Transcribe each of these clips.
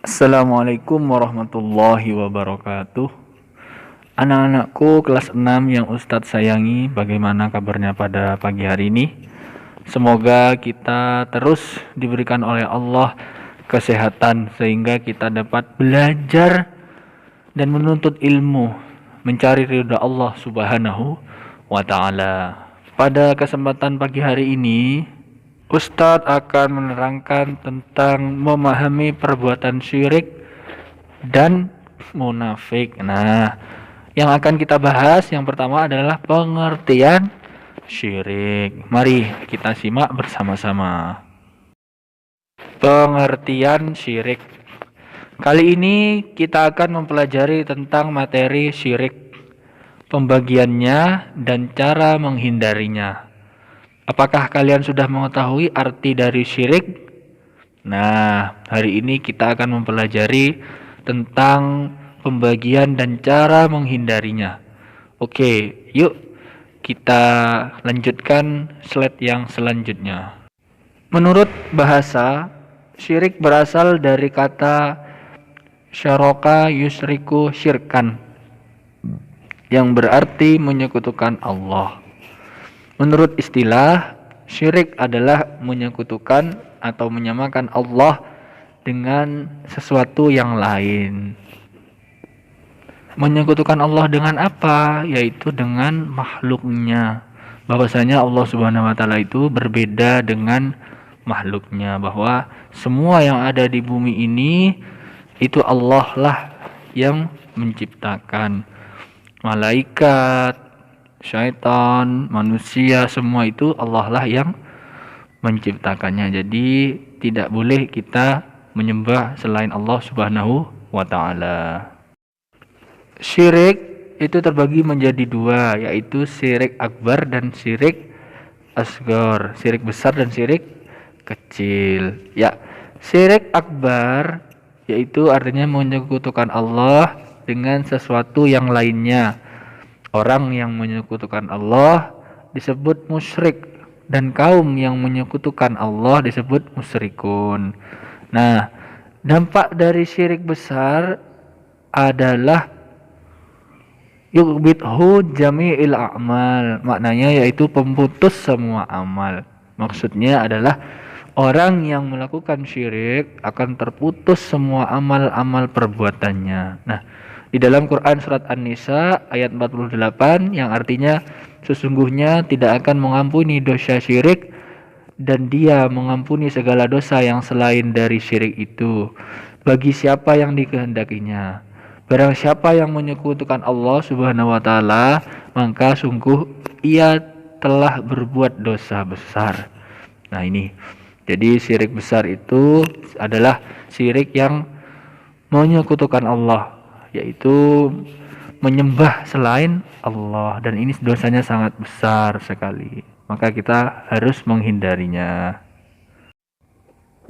Assalamualaikum warahmatullahi wabarakatuh. Anak-anakku kelas 6 yang Ustadz sayangi, bagaimana kabarnya pada pagi hari ini? Semoga kita terus diberikan oleh Allah kesehatan sehingga kita dapat belajar dan menuntut ilmu, mencari ridha Allah Subhanahu wa taala. Pada kesempatan pagi hari ini, Ustadz akan menerangkan tentang memahami perbuatan syirik dan munafik. Nah, yang akan kita bahas yang pertama adalah pengertian syirik. Mari kita simak bersama-sama. Pengertian syirik. Kali ini kita akan mempelajari tentang materi syirik, pembagiannya dan cara menghindarinya. Apakah kalian sudah mengetahui arti dari syirik? Nah, hari ini kita akan mempelajari tentang pembagian dan cara menghindarinya. Oke, yuk kita lanjutkan slide yang selanjutnya. Menurut bahasa, syirik berasal dari kata syaraka yusriku syirkan, yang berarti menyekutukan Allah. Menurut istilah, syirik adalah menyekutukan atau menyamakan Allah dengan sesuatu yang lain. Menyekutukan Allah dengan apa? Yaitu dengan makhluknya. Bahwasanya Allah Subhanahu wa taala itu berbeda dengan makhluknya, bahwa semua yang ada di bumi ini itu Allah lah yang menciptakan. Malaikat, syaitan, manusia, semua itu Allah lah yang menciptakannya. Jadi tidak boleh kita menyembah selain Allah Subhanahu wa taala. Syirik itu terbagi menjadi dua, yaitu syirik akbar dan syirik asghar, syirik besar dan syirik kecil. Ya, syirik akbar yaitu artinya menyekutukan Allah dengan sesuatu yang lainnya. Orang yang menyekutukan Allah disebut musyrik dan kaum yang menyekutukan Allah disebut musyrikun. Nah, dampak dari syirik besar adalah yukbithu jami'il a'mal. Maknanya yaitu pemutus semua amal. Maksudnya adalah orang yang melakukan syirik akan terputus semua amal-amal perbuatannya. Nah, di dalam Quran surat An-Nisa ayat 48 yang artinya sesungguhnya tidak akan mengampuni dosa syirik dan dia mengampuni segala dosa yang selain dari syirik itu bagi siapa yang dikehendakinya. Barang siapa yang menyekutukan Allah Subhanahu wa taala, maka sungguh ia telah berbuat dosa besar. Nah, ini. Jadi syirik besar itu adalah syirik yang menyekutukan Allah, yaitu menyembah selain Allah, dan ini dosanya sangat besar sekali. Maka kita harus menghindarinya.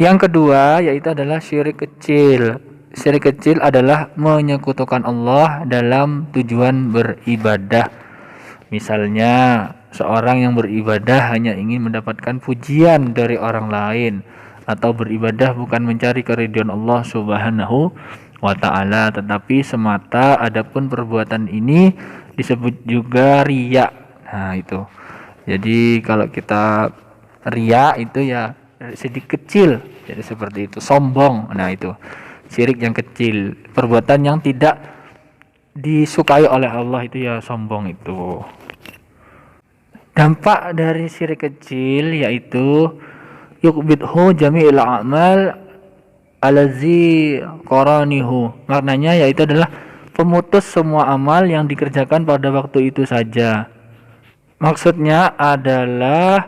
Yang kedua yaitu adalah syirik kecil. Syirik kecil adalah menyekutukan Allah dalam tujuan beribadah. Misalnya seorang yang beribadah hanya ingin mendapatkan pujian dari orang lain, atau beribadah bukan mencari keridhaan Allah Subhanahu wa ta'ala, tetapi semata. Adapun perbuatan ini disebut juga riya. Nah, itu. Jadi kalau kita riya itu ya sedikit kecil, jadi seperti itu, sombong. Nah, itu syirik yang kecil, perbuatan yang tidak disukai oleh Allah, itu ya sombong itu. Dampak dari syirik kecil yaitu yukbithu jami'il a'mal alazi qaranihu. Maknanya yaitu adalah pemutus semua amal yang dikerjakan pada waktu itu saja. Maksudnya adalah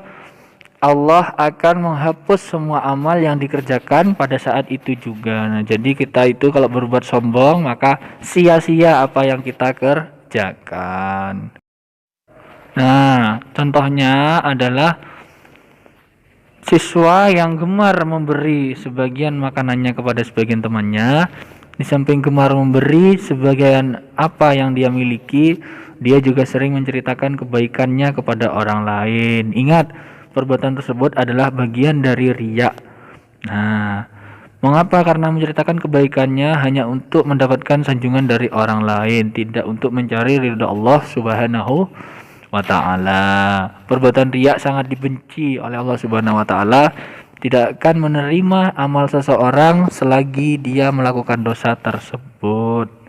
Allah akan menghapus semua amal yang dikerjakan pada saat itu juga. Nah, jadi kita itu kalau berbuat sombong maka sia-sia apa yang kita kerjakan. Nah, contohnya adalah siswa yang gemar memberi sebagian makanannya kepada sebagian temannya. Di samping gemar memberi sebagian apa yang dia miliki, dia juga sering menceritakan kebaikannya kepada orang lain. Ingat, perbuatan tersebut adalah bagian dari riya. Nah, Mengapa? Karena menceritakan kebaikannya hanya untuk mendapatkan sanjungan dari orang lain, tidak untuk mencari ridha Allah Subhanahu wa taala. Perbuatan riya sangat dibenci oleh Allah Subhanahu wa taala. Tidak akan menerima amal seseorang selagi dia melakukan dosa tersebut.